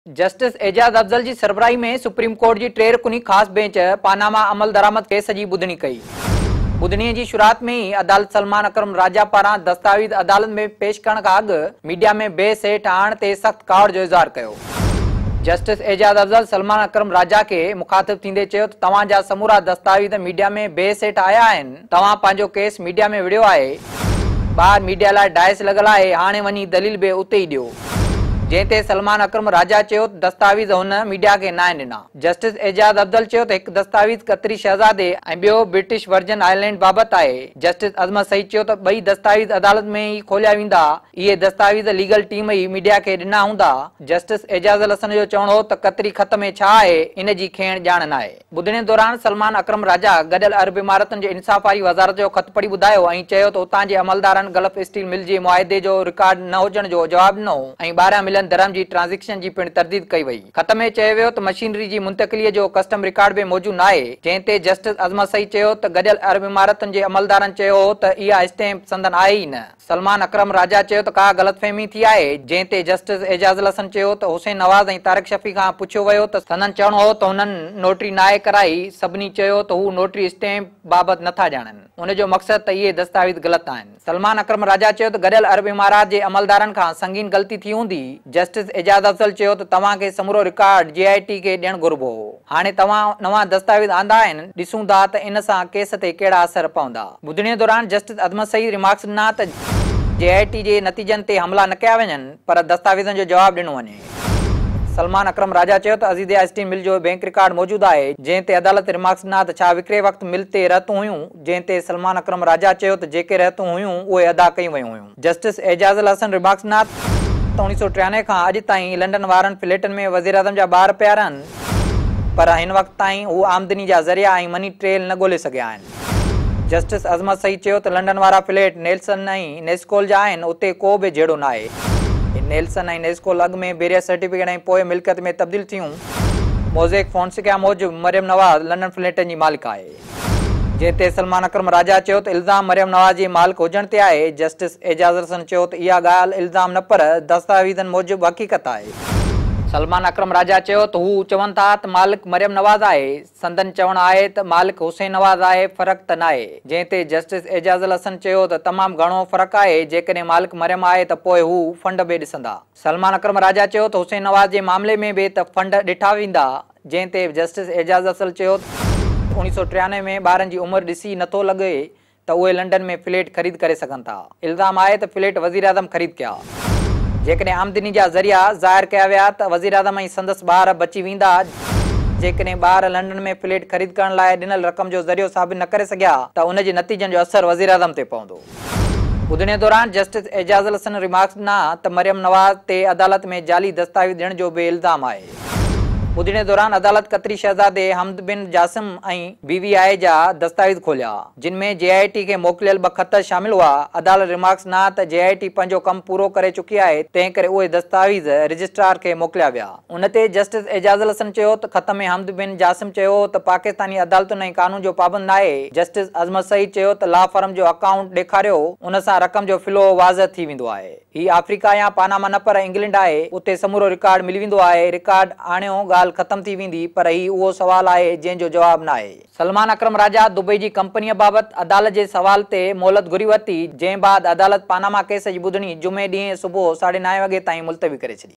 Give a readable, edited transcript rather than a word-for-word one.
Justice Ejaz Afzal जी सरबराही में supreme court जी टे रुकनी ख़ास बेंच पानामा अमल दरामद केस जी ॿुधणी कई। ॿुधणीअ जी शुरुआत में ही अदालत सलमान अकरम राजा पारां दस्तावेज़ अदालत में पेश करण खां अॻु मीडिया में बेस हेठि आणण ते सख़्त कावड़ जो इज़हार कयो। जस्टिस एजाज अफजल सलमान अकरम राजा के मुखातिब थींदे चयो त तव्हां जा समूरा दस्तावेज़ मीडिया में बेस हेठि आया आहिनि। तव्हां पंहिंजो केस मीडिया में विड़ियो आहे। ॿाहिरि मीडिया लाइ डाइस लॻल आहे, हाणे वञी दलील बि उते ई ॾियो। जंहिं सलमान अकरम राजा चयो त दस्तावेज़ हुन मीडिया के न ॾिना। जस्टिस एजाज अफजल चयो त हिकु दस्तावेज़ कतरी शहज़ादे ऐं ॿियो ब्रिटिश वर्जन आइलैंड बाबति आहे। जस्टिस अज़मत सईद चयो त ॿई दस्तावेज़ अदालत में ई खोलिया वेंदा। इहे दस्तावेज़ लीगल टीम ई मीडिया के ॾिना हूंदा। जस्टिस एजाज हसन जो चवणो हो त कतरी ख़त में छा आहे इन जी खेण ॼाण न आहे। ॿुधणे दौरान सलमान अकरम राजा गॾियल अरब इमारतुनि जे इंसाफ़ वारी वज़ारत जो ख़त पढ़ी ॿुधायो ऐं चयो त उतां जे अमलदारनि गल्फ स्टील मिल जे मुआहिदे जो रिकॉर्ड न हुजण जो जवाब ॾिनो ऐं ॿाहिरां मिलियल धर्म जी ट्रांज़ेक्शन जी पिण तरदीद कई वई। ख़त में चयो वियो त मशीनरी जी मुंतकिलीअ जो कस्टम रिकॉर्ड बि मौजूदु न आहे। जंहिं ते जस्टिस अज़मत सईद चयो त गॾियल अरब इमारतुनि जे अमलदारनि चयो हो त इहा स्टैम्प संदन आहे ई न। सलमान अकरम राजा चयो त का ग़लतफ़हमी थी आहे। जंहिं ते जस्टिस एजाज हसन चयो त हुसैन नवाज़ ऐं तारिक शफ़ी खां पुछियो वियो त संदन चवणो हो त हुननि नोटरी नाहे कराई। सभिनी चयो त हू नोटरी स्टैम्प बाबति नथा ॼाणनि। उन जो मक़सदु त इहे दस्तावेज़ ग़लति आहिनि। सलमान अकरम राजा चयो त गॾियल अरब इमारात जे अमलदारनि खां संगीन ग़लती थी हूंदी। जस्टिस एजाज अफजल चयो त तव्हां खे समूरो रिकॉर्ड JIT के ॾियणु घुरिबो हो। हाणे तव्हां नवां दस्तावेज़ आंदा आहिनि, ॾिसूं था त इन सां केस ते कहिड़ा असर पवंदा। ॿुधणीअ दौरान जस्टिस अज़मत सईद रिमार्क्स ॾिना त JIT जे नतीजनि ते हमला न कया वञनि, पर दस्तावेज़नि जो जवाब ॾिनो वञे। सलमान अकरम राजा चयो त अज़ीज़िया स्टील मिल जो बैंक रिकॉर्ड मौजूदु आहे। जंहिं ते अदालत रिमार्क्स ॾिना त छा विकिरे वक़्तु मिल ते रहतूं हुयूं। जंहिं ते सलमान अकरम राजा चयो त जेके रहतूं हुयूं उहे अदा कयूं वयूं हुयूं। जस्टिस एजाज हसन रिमार्क्स ॾिना त 1993 खां अॼु ताईं लंडन वारनि फ्लैटनि में वज़ीर आज़म जा ॿार पिया रहनि, पर हिन वक़्त ताईं हू आमदनी जा ज़रिया ऐं मनी ट्रेल न ॻोल्हे सघिया आहिनि। जस्टिस अज़मत सईद चयो त लंडन वारा फ्लैट नेल्सन ऐं नेस्कोल जा आहिनि, उते को बि जहिड़ो न आहे। नेल्सन ऐं नेस्कोल अॻु में बैरियर सर्टिफिकेट ऐं पोइ मिल्कियत में तब्दील थियूं। मोज़ेक फोन्सेका मूजिबि मरियम नवाज़ लंडन फ्लैटनि जी मालिक आहे। जंहिं ते सलमान अकरम राजा चयो त इल्ज़ाम मरियम नवाज़ जे मालिक हुजण ते आहे। जस्टिस एजाज हसन चयो त इहा ॻाल्हि इल्ज़ाम न पर दस्तावेज़नि मूजिबि हक़ीक़त आहे। सलमान अकरम राजा चयो त हू चवनि था त मालिक मरियम नवाज़ आहे। संदन चवणु आहे त मालिक हुसैन नवाज़ आहे, फ़र्क़ु त न आहे। जंहिं ते जस्टिस एजाज हसन चयो त तमामु घणो फ़र्क़ु आहे। जेकॾहिं मालिक मरियम आहे त पोइ हू फंड बि ॾिसंदा। सलमान अकरम राजा चयो त हुसैन नवाज़ जे मामले में बि त फंड ॾिठा वेंदा। जंहिं ते जस्टिस एजाज हसन चयो 1993 में ॿारनि जी उमिरि ॾिसी नथो लॻे त उहे लंडन में फ्लैट ख़रीद करे सघनि था। इल्ज़ाम आहे त फ्लैट वज़ीर आज़म ख़रीद कया। जेकॾहिं आमदनी जा ज़रिया ज़ाहिर कया विया त वज़ीर आज़म ऐं संदसि ॿार बची वेंदा। जेकॾहिं ॿार लंडन में फ्लैट ख़रीद करण लाइ ॾिनल रक़म जो ज़रियो साबित न करे सघिया त उन जे नतीजनि जो असरु वज़ीर आज़म ते पवंदो। ॿुधणे दौरान जस्टिस एजाज हसन रिमार्क्स ॾिना त मरियम नवाज़ ते अदालत में जाली दस्तावेज़ ॾियण जो बि इल्ज़ाम आहे। ॿुधणे दौरान अदालत कतरी शहज़ादे हमद बिन जासिम ऐं BVI जा दस्तावेज़ खोलिया, जिन में JIT खे मोकिलियल 2 ख़त शामिल हुआ। अदालत रिमार्क्स ॾिना त JIT पंहिंजो कमु पूरो करे चुकी आहे, तंहिं करे उहे दस्तावेज़ रजिस्ट्रार खे मोकिलिया विया। उन ते जस्टिस एजाज हसन चयो त ख़त में हमद बिन जासिम चयो त पाकिस्तानी अदालतुनि ऐं कानून जो पाबंद न आहे। जस्टिस अज़मत सईद चयो त लॉ फर्म जो अकाउंट ॾेखारियो, उन सां रक़म जो फ्लो वाज़ह थी वेंदो आहे। ही अफ्रीका या पानामा न पर इंग्लैंड आहे, उते समूरो रिकॉर्ड मिली वेंदो आहे। रिकॉर्ड आणियो ॻाल्हि ख़तम थी वेंदी, पर ही उहो सवाल आहे जंहिंजो जवाब न आहे। सलमान अकरम राजा दुबई जी कंपनीअ बाबति अदालत जे सवाल ते मोहलत घुरी वरिती। जंहिं बाद अदालत पानामा केस जी ॿुधणी जुमे ॾींहुं सुबुह 9:30 वॻे ताईं मुलतवी करे छॾी।